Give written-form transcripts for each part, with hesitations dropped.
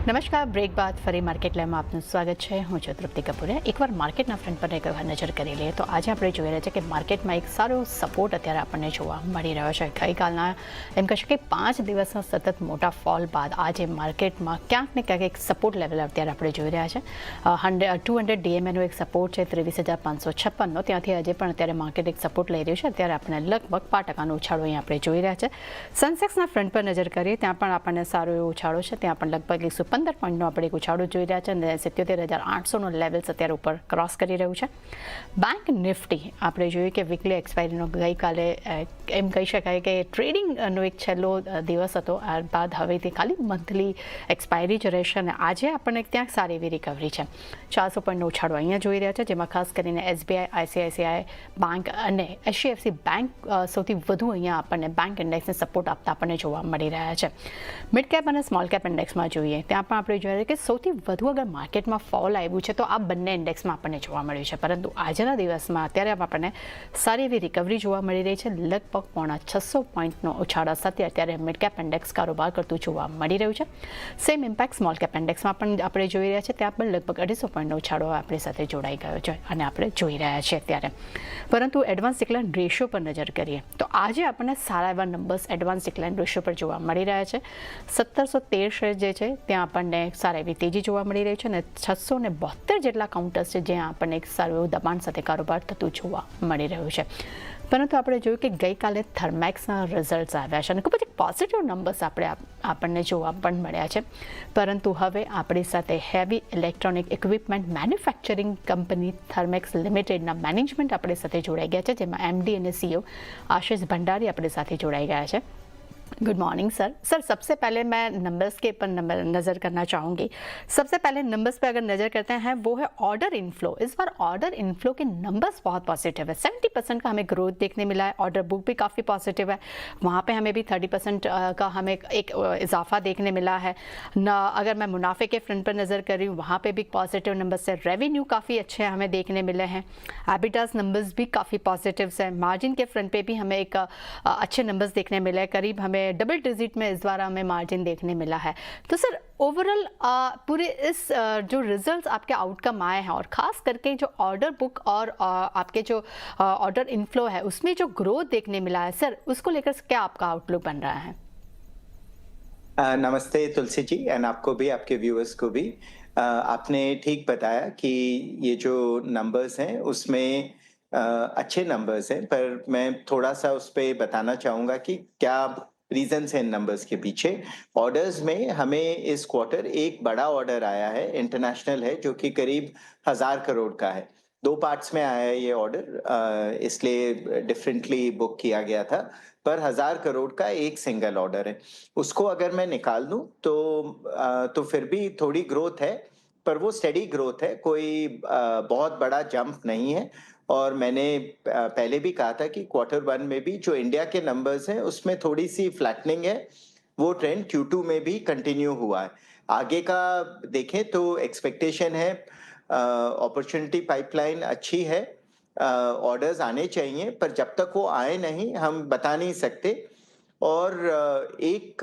નમસ્કાર, બ્રેક બાદ ફરી માર્કેટ લાઈવમાં આપનું સ્વાગત છે. હું છું તૃપ્તિ કપૂરે. એકવાર માર્કેટના ફ્રન્ટ પર એક વખત નજર કરી લઈએ તો આજે આપણે જોઈ રહ્યા છીએ કે માર્કેટમાં એક સારો સપોર્ટ અત્યારે આપણને જોવા મળી રહ્યો છે. ગઈકાલના એમ કહી શકીએ 5 દિવસના સતત મોટા ફોલ બાદ આજે માર્કેટમાં ક્યાંક ને ક્યાંક એક સપોર્ટ લેવલ અત્યારે આપણે જોઈ રહ્યા છે. 200 DMAનો એક સપોર્ટ છે 23,556નો. ત્યાંથી આજે પણ અત્યારે માર્કેટ એક સપોર્ટ લઈ રહ્યું છે. અત્યારે આપણને લગભગ 5% ઉછાળો અહીં આપણે જોઈ રહ્યા છે. સેન્સેક્સના ફ્રન્ટ પર નજર કરીએ ત્યાં પણ આપણને સારો એવો ઉછાળો છે. ત્યાં પણ લગભગ 115 પોઈન્ટનો આપણે એક ઉછાળો જોઈ રહ્યા છે અને 77,800નો લેવલ્સ અત્યારે ઉપર ક્રોસ કરી રહ્યું છે. બેંક નિફ્ટી આપણે જોઈએ કે વીકલી એક્સપાયરીનો ગઈકાલે એમ કહી શકાય કે ટ્રેડિંગનો એક છેલ્લો દિવસ હતો. આ બાદ હવેથી ખાલી મંથલી એક્સપાયરી જ રહેશે અને આજે આપણને ક્યાંક સારી એવી રિકવરી છે. 400 પોઈન્ટનો ઉછાળો અહીંયા જોઈ રહ્યા છે, જેમાં ખાસ કરીને SBI, ICICI બેંક અને HDFC બેંક સૌથી વધુ અહીંયા આપણને બેંક ઇન્ડેક્સને સપોર્ટ આપતા આપણને જોવા મળી રહ્યા છે. મિડ કેપ અને સ્મોલ કેપ ઇન્ડેક્સમાં જોઈએ ત્યાં પણ આપણે જોઈએ કે સૌથી વધુ અગર માર્કેટમાં ફોલ આવ્યું છે તો આ બંને ઇન્ડેક્સમાં આપણને જોવા મળ્યું છે. પરંતુ આજના દિવસમાં અત્યારે આપણને સારી એવી રિકવરી જોવા મળી રહી છે. લગભગ 650 પોઈન્ટનો ઉછાળા સાથે અત્યારે મિડ કેપ ઇન્ડેક્સ કારોબાર કરતું જોવા મળી રહ્યું છે. સેમ ઇમ્પેક્ટ સ્મોલ કેપ ઇન્ડેક્સમાં પણ આપણે જોઈ રહ્યા છીએ. ત્યાં પણ લગભગ 250 પોઈન્ટનો ઉછાળો આપણી સાથે જોડાઈ ગયો છે અને આપણે જોઈ રહ્યા છીએ અત્યારે. પરંતુ એડવાન્સ ડિક્લાઇન રેશિયો પર નજર કરીએ તો આજે આપણને સારા એવા નંબર્સ એડવાન્સ ડિક્લાઇન રેશિયો પર જોવા મળી રહ્યા છે. 1713 શેર જે છે ત્યાં આપણને સારા એવી તેજી જોવા મળી રહી છે અને 672 જેટલા કાઉન્ટર્સ છે જ્યાં આપણને એક સારું એવું દબાણ સાથે કારોબાર થતું જોવા મળી રહ્યું છે. પરંતુ આપણે જોયું કે ગઈકાલે થર્મેક્સના રિઝલ્ટ્સ આવ્યા છે અને ખૂબ જ પોઝિટિવ નંબર્સ આપણને જોવા પણ મળ્યા છે. પરંતુ હવે આપણી સાથે heavy electronic equipment manufacturing company Thermax લિમિટેડના મેનેજમેન્ટ આપણી સાથે જોડાઈ ગયા છે, જેમાં MD અને CEO आशीष भंडारी अपने साथ ही जोड़ाई गया है. Good morning sir. सबसे पहले मैं नंबर्स के ऊपर नज़र करना चाहूँगी. सबसे पहले नंबर्स पे अगर नज़र करते हैं वो है ऑर्डर इनफ्लो. इस बार ऑर्डर इनफ्लो के नंबर्स बहुत पॉजिटिव है. 70% का हमें ग्रोथ देखने मिला है. ऑर्डर बुक भी काफ़ी पॉजिटिव है. वहाँ पे हमें भी 30% का हमें एक इजाफा देखने मिला है ना. अगर मैं मुनाफे के फ्रंट पर नज़र कर रही हूँ वहाँ पर भी पॉजिटिव नंबर्स है. रेवेन्यू काफ़ी अच्छे हमें देखने मिले हैं. एबिटास नंबर्स भी काफ़ी पॉजिटिव है. मार्जिन के फ्रंट पर भी हमें एक अच्छे नंबर्स देखने मिले हैं. करीब हमें डबल डिजिट में इस बार हमें मार्जिन देखने मिला है. तो सर ओवरऑल पूरे इस जो रिजल्ट्स आपके आउटकम आए हैं और ख़ास करके जो ऑर्डर बुक और आपके जो ऑर्डर इनफ्लो है उसमें जो ग्रोथ देखने मिला है सर, उसको लेकर क्या आपका आउटलुक बन रहा है? नमस्ते तुलसी जी एंड आपको भी, आपके व्यूअर्स को भी. आपने ठीक बताया कि ये जो नंबर्स हैं उसमें अच्छे नंबर्स हैं, पर मैं थोड़ा सा उस पे बताना चाहूँगा कि क्या रीजंस हैं इन नंबर्स के पीछे. ऑर्डर्स में हमें इस क्वार्टर एक बड़ा ऑर्डर आया है, इंटरनेशनल है, जो कि करीब 1000 करोड़ का है. 2 पार्ट्स में आया है ये ऑर्डर, इसलिए डिफरेंटली बुक किया गया था, पर 1000 करोड़ का एक सिंगल ऑर्डर है. उसको अगर मैं निकाल दूं तो फिर भी थोड़ी ग्रोथ है, पर वो स्टेडी ग्रोथ है, कोई बहुत बड़ा जंप नहीं है. और मैंने पहले भी कहा था कि Q1 में भी जो इंडिया के नंबर्स हैं उसमें थोड़ी सी फ्लैटनिंग है. वो ट्रेंड Q2 में भी कंटिन्यू हुआ है. आगे का देखें तो एक्सपेक्टेशन है, अपॉर्चुनिटी पाइपलाइन अच्छी है, ऑर्डर्स आने चाहिए, पर जब तक वो आए नहीं हम बता नहीं सकते. और एक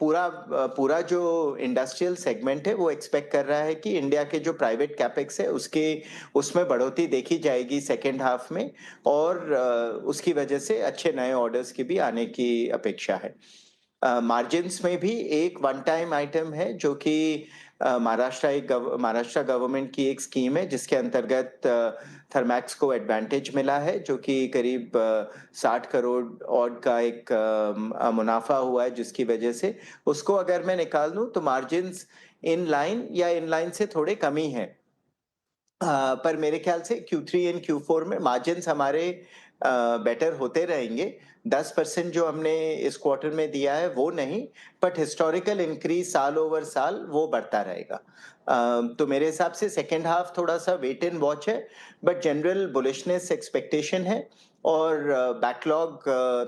पूरा जो इंडस्ट्रियल सेगमेंट है वो एक्सपेक्ट कर रहा है कि इंडिया के जो प्राइवेट कैपेक्स है उसमें बढ़ोतरी देखी जाएगी सेकेंड हाफ में, और उसकी वजह से अच्छे नए ऑर्डर्स की भी आने की अपेक्षा है. मार्जिन्स में भी एक वन टाइम आइटम है जो कि महाराष्ट्र गवर्नमेंट की एक स्कीम है जिसके अंतर्गत थर्मैक्स को एडवांटेज मिला है, जो कि करीब 60 करोड़ और का एक मुनाफा हुआ है, जिसकी वजह से उसको अगर मैं निकाल दूं तो मार्जिन्स इन लाइन से थोड़े कम ही है. पर मेरे ख्याल से Q3 एंड Q4 में मार्जिन्स हमारे बेटर होते रहेंगे. 10% जो हमने इस क्वार्टर में दिया है वो नहीं, बट हिस्टोरिकल इंक्रीज साल ओवर साल वो बढ़ता रहेगा. तो मेरे हिसाब से सेकेंड हाफ थोड़ा सा वेट एंड वॉच है, बट जनरल बुलिशनेस एक्सपेक्टेशन है. और बैकलॉग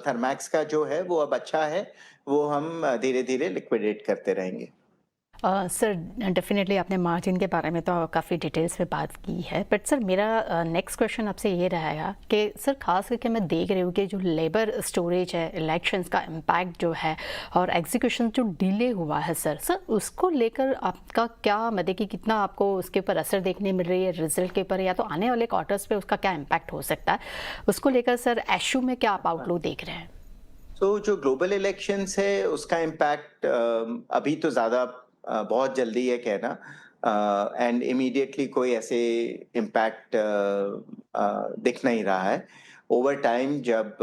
थर्मैक्स का जो है वो अब अच्छा है, वो हम धीरे धीरे लिक्विडेट करते रहेंगे. सर डेफिनेटली आपने मार्जिन के बारे में तो काफ़ी डिटेल्स में बात की है, बट सर मेरा नेक्स्ट क्वेश्चन आपसे ये रहेगा कि सर खास करके मैं देख रही हूँ कि जो लेबर स्टोरेज है, इलेक्शंस का इम्पैक्ट जो है और एग्जीक्यूशन जो डिले हुआ है सर उसको लेकर आपका क्या मतलब कि कितना आपको उसके ऊपर असर देखने मिल रही है रिजल्ट के ऊपर, या तो आने वाले क्वार्टर्स पे उसका क्या इम्पैक्ट हो सकता है, उसको लेकर सर एशू में क्या आप आउटलुक देख रहे हैं? तो जो ग्लोबल इलेक्शंस है उसका इम्पैक्ट अभी तो ज़्यादा बहुत जल्दी है कहना, एंड इमीडिएटली कोई ऐसे इम्पैक्ट दिख नहीं रहा है। ओवर टाइम जब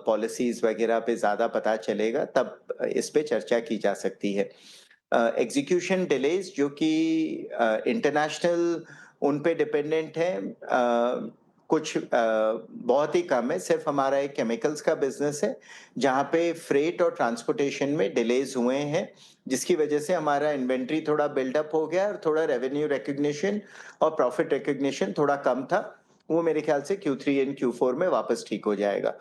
पॉलिसीज वगैरह पे ज़्यादा पता चलेगा तब इस पे चर्चा की जा सकती है। एग्जीक्यूशन डिलेज जो कि इंटरनेशनल उन पे डिपेंडेंट है, कुछ बहुत ही कम है। सिर्फ हमारा एक केमिकल्स का बिजनेस है जहाँ पे फ्रेट और ट्रांसपोर्टेशन में डिलेज हुए हैं, जिसकी वजह से हमारा इन्वेंट्री थोड़ा बिल्डअप हो गया और थोड़ा रेवेन्यू रिकग्निशन और प्रॉफिट रिकग्निशन थोड़ा कम था। वो मेरे ख्याल से Q3 एंड Q4 में वापस ठीक हो जाएगा।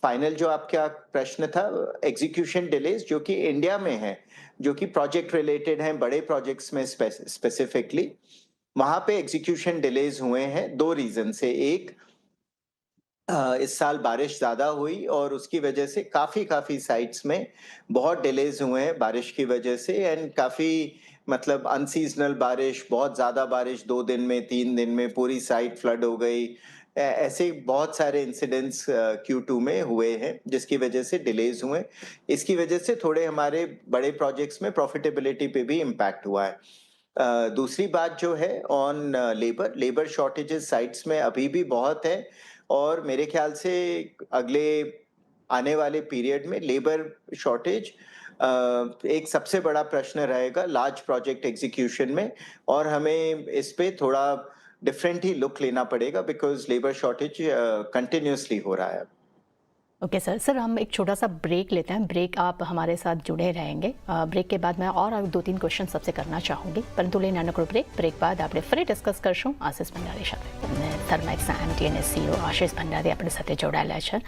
फाइनल जो आपका प्रश्न था, एग्जीक्यूशन डिलेज जो कि इंडिया में है, जो कि प्रोजेक्ट रिलेटेड हैं, बड़े प्रोजेक्ट्स में स्पेसिफिकली, वहां पे एग्जीक्यूशन डिलेज हुए हैं 2 रीजन से। एक, इस साल बारिश ज्यादा हुई और उसकी वजह से काफी साइट्स में बहुत डिलेज हुए हैं बारिश की वजह से, एंड काफी मतलब अनसीजनल बारिश, बहुत ज्यादा बारिश, 2 दिन में 3 दिन में पूरी साइट फ्लड हो गई। ऐसे बहुत सारे इंसिडेंट्स Q2 में हुए हैं जिसकी वजह से डिलेज हुए। इसकी वजह से थोड़े हमारे बड़े प्रोजेक्ट्स में प्रॉफिटेबिलिटी पे भी इम्पैक्ट हुआ है। दूसरी बात जो है ऑन लेबर शॉर्टेजेस साइट्स में अभी भी बहुत है, और मेरे ख्याल से अगले आने वाले पीरियड में लेबर शॉर्टेज एक सबसे बड़ा प्रश्न रहेगा लार्ज प्रोजेक्ट एग्जीक्यूशन में, और हमें इस पे थोड़ा डिफरेंट ही लुक लेना पड़ेगा बिकॉज लेबर शॉर्टेज कंटिन्यूसली हो रहा है। ओके सर हम एक छोटा सा ब्रेक लेते हैं। ब्रेक आप हमारे साथ जुड़े रहेंगे। ब्रेक के बाद मैं और 2-3 क्वेश्चन सबसे करना चाहूँगी, परंतु ले नानकड़ो ब्रेक बाद આપણે ફરી ડિસ્કસ કરશું આશિષ ભંડારી સાથે અને થર્મેક્સ એમટીએનએસ સીઈઓ આશિષ ભંડારી अपने साथ जोड़ाया है।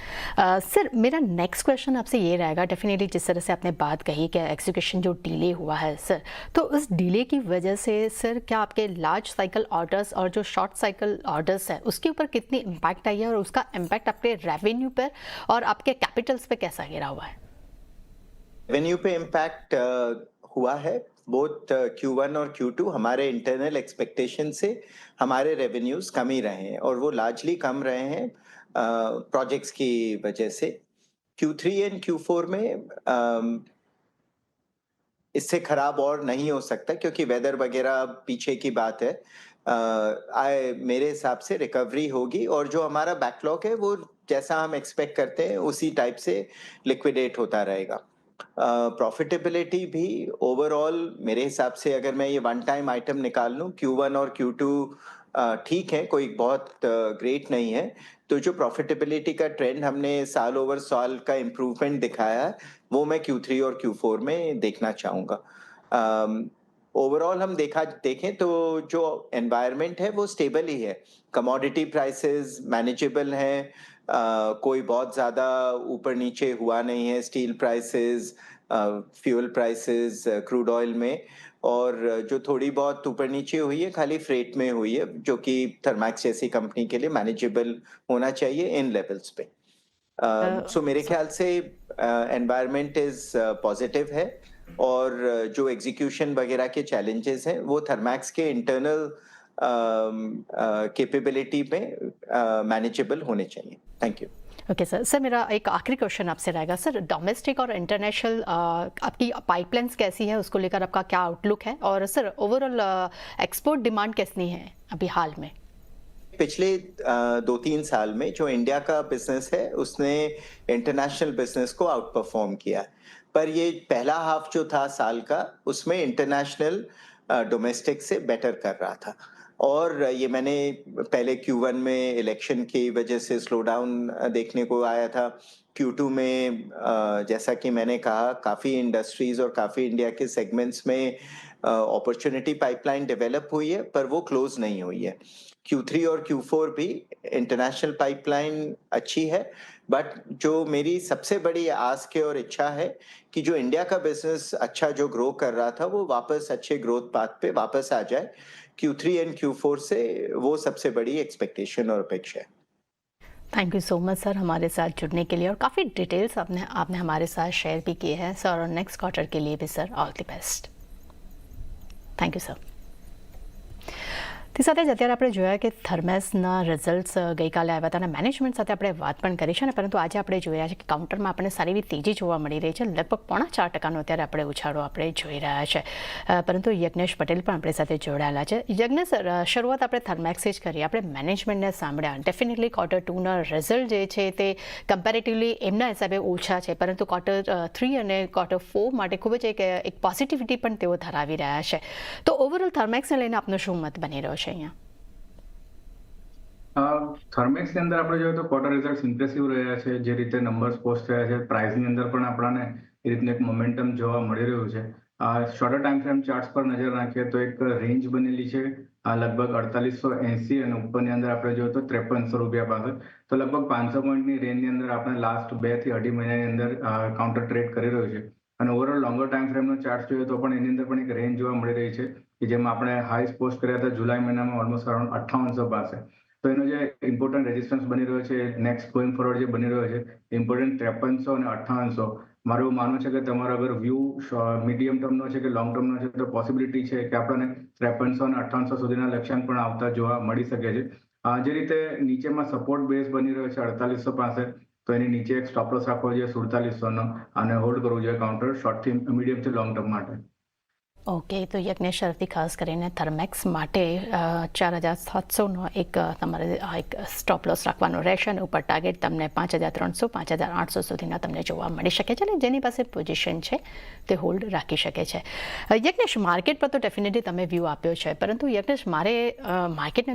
सर मेरा नेक्स्ट क्वेश्चन आपसे ये रहेगा, डेफिनेटली जिस तरह से आपने बात कही कि एग्जीक्यूशन जो डिले हुआ है सर, तो उस डिले की वजह से सर क्या आपके लार्ज साइकिल ऑर्डर्स और जो शॉर्ट साइकिल ऑर्डर्स है उसके ऊपर कितनी इम्पैक्ट आई है और उसका इम्पैक्ट आपके रेवेन्यू पर और आपके कैपिटल्स पे कैसा गिरा हुआ है? रेवेन्यू पे इम्पैक्ट हुआ है। बोथ Q1 और Q2 हमारे इंटरनल एक्सपेक्टेशन से हमारे रेवेन्यूज कम ही रहे हैं, और वो लार्जली कम रहे हैं प्रोजेक्ट्स की वजह से। Q3 एंड Q4 में इससे खराब और नहीं हो सकता क्योंकि वेदर वगैरह पीछे की बात है। मेरे हिसाब से रिकवरी होगी, और जो हमारा बैकलॉग है वो जैसा हम एक्सपेक्ट करते हैं उसी टाइप से लिक्विडेट होता रहेगा। प्रॉफिटेबिलिटी भी ओवरऑल मेरे हिसाब से, अगर मैं ये वन टाइम आइटम निकाल लूं, Q1 और Q2 ठीक है, कोई बहुत ग्रेट नहीं है। तो जो प्रॉफिटेबिलिटी का ट्रेंड हमने साल ओवर साल का इम्प्रूवमेंट दिखाया है वो मैं Q3 और Q4 में देखना चाहूंगा। ओवरऑल हम देखें तो जो एनवायरनमेंट है वो स्टेबल ही है। कमोडिटी प्राइसेस मैनेजेबल हैं, कोई बहुत ज्यादा ऊपर नीचे हुआ नहीं है। Steel prices, fuel prices, crude oil में, और जो थोड़ी बहुत ऊपर नीचे हुई है खाली फ्रेट में हुई है, जो कि थर्मैक्स जैसी कंपनी के लिए मैनेजेबल होना चाहिए इन लेवल्स पे। सो मेरे ख्याल से एनवायरनमेंट इज पॉजिटिव है, और जो एग्जीक्यूशन वगैरह के चैलेंजेस हैं वो थर्मैक्स के इंटरनल कैपेबिलिटी में मैनेजेबल होने चाहिए। Thank you. ओके सर मेरा एक आखिरी क्वेश्चन आपसे रहेगा सर, डोमेस्टिक और इंटरनेशनल आपकी पाइपलाइंस कैसी है, उसको लेकर आपका क्या आउटलुक है, और सर ओवरऑल एक्सपोर्ट डिमांड कैसी है अभी हाल में? पिछले 2-3 साल में जो इंडिया का बिजनेस है उसने इंटरनेशनल बिजनेस को आउट परफॉर्म किया, पर ये पहला हाफ जो था साल का उसमें इंटरनेशनल डोमेस्टिक से बेटर कर रहा था। और ये मैंने पहले Q1 में इलेक्शन की वजह से स्लो डाउन देखने को आया था। Q2 में जैसा कि मैंने कहा काफी इंडस्ट्रीज और काफी इंडिया के सेगमेंट्स में अपॉर्चुनिटी पाइपलाइन डेवलप हुई है, पर वो क्लोज नहीं हुई है। Q3 और Q4 भी इंटरनेशनल पाइपलाइन अच्छी है, बट जो मेरी सबसे बड़ी आस्क है और इच्छा है कि जो इंडिया का बिजनेस अच्छा जो ग्रो कर रहा था, वो वापस अच्छे ग्रोथ पाथ पे वापस आ जाए। Q3 एंड Q4 से वो सबसे बड़ी एक्सपेक्टेशन और अपेक्षा है। Thank you so much sir हमारे साथ जुड़ने के लिए, और काफ़ी डिटेल्स आपने आपने हमारे साथ शेयर भी किए हैं सर, और नेक्स्ट क्वार्टर के लिए भी sir all the best. Thank you sir. તે સાથે જ અત્યારે આપણે જોયા કે થર્મેસના રિઝલ્ટ્સ ગઈકાલે આવ્યા હતા અને મેનેજમેન્ટ સાથે આપણે વાત પણ કરી છે ને, પરંતુ આજે આપણે જોઈ રહ્યા છે કે કાઉન્ટરમાં આપણને સારી એવી તેજી જોવા મળી રહી છે, લગભગ 4.5% અત્યારે આપણે ઉછાળો આપણે જોઈ રહ્યા છે। પરંતુ યજ્ઞેશ પટેલ પણ આપણી સાથે જોડાયેલા છે। યજ્ઞેશ, શરૂઆત આપણે થર્મેક્સથી જ કરીએ। આપણે મેનેજમેન્ટને સાંભળ્યા, ડેફિનેટલી Q2ના રિઝલ્ટ જે છે તે કમ્પેરેટિવલી એમના હિસાબે ઓછા છે, પરંતુ Q3 અને Q4 માટે ખૂબ જ એક પોઝિટિવિટી પણ તેઓ ધરાવી રહ્યા છે। તો ઓવરઓલ થર્મેક્સને લઈને આપનો શું મત બની રહ્યો છે અહીંયા? થર્મેક્સની અંદર આપણે જોઈએ તો ક્વાર્ટર રિઝલ્ટ ઇમ્પ્રેસિવ રહ્યા છે। જે રીતે નંબર્સ પોસ્ટ થયા છે, પ્રાઇસની અંદર પણ આપણને એ રીતનું એક મોમેન્ટમ જોવા મળી રહ્યું છે। શોર્ટર ટાઈમ ફ્રેમ ચાર્ટ્સ પર નજર નાખીએ તો એક રેન્જ બનેલી છે લગભગ 4880 અને ઉપરની અંદર આપણે જોઈએ તો 5300 રૂપિયા પાસે। તો લગભગ 500 પોઈન્ટની રેન્જની અંદર આપણે લાસ્ટ 2 થી 2.5 મહિનાની અંદર કાઉન્ટર ટ્રેડ કરી રહ્યું છે। અને ઓવરઓલ લોંગર ટાઈમ ફ્રેમનો ચાર્ટ જોઈએ તો પણ એની અંદર પણ એક રેન્જ જોવા મળી રહી છે કે જેમાં આપણે હાઈસ પોસ્ટ કર્યા હતા જુલાઈ મહિનામાં ઓલમોસ્ટ અરાઉન્ડ 5800 પાસે। તો એનો જે ઇમ્પોર્ટન્ટ રેઝિસ્ટન્સ બની રહ્યો છે, નેક્સ્ટ ગોઈંગ ફોરવર્ડ જે બની રહ્યો છે, ઇમ્પોર્ટન્ટ 5300 અને 5800। મારું એવું માનવું છે કે તમારો અગર વ્યૂ મીડિયમ ટર્મનો છે કે લોંગ ટર્મનો છે તો પોસિબિલિટી છે કે આપણને 5300 અને 5800 સુધીના લક્ષ્યાંક પણ આવતા જોવા મળી શકે છે। જે રીતે નીચેમાં સપોર્ટ બેઝ બની રહ્યો છે 4800 પાસે, તો એની નીચે એક સ્ટોપ લોસ રાખવો જોઈએ 4700નો અને હોલ્ડ કરવું જોઈએ કાઉન્ટર શોર્ટથી મીડિયમથી લોંગ ટર્મ માટે। ઓકે, તો યજ્ઞેશ તરફથી ખાસ કરીને થર્મેક્સ માટે 4700નો એક તમારે એક સ્ટોપ લોસ રાખવાનો રહેશે અને ઉપર ટાર્ગેટ તમને 5300 5800 સુધીના તમને જોવા મળી શકે છે, અને જેની પાસે પોઝિશન છે તે હોલ્ડ રાખી શકે છે। યજ્ઞેશ, માર્કેટ પર તો ડેફિનેટલી તમે વ્યૂ આપ્યો છે, પરંતુ યજ્ઞેશ મારે માર્કેટને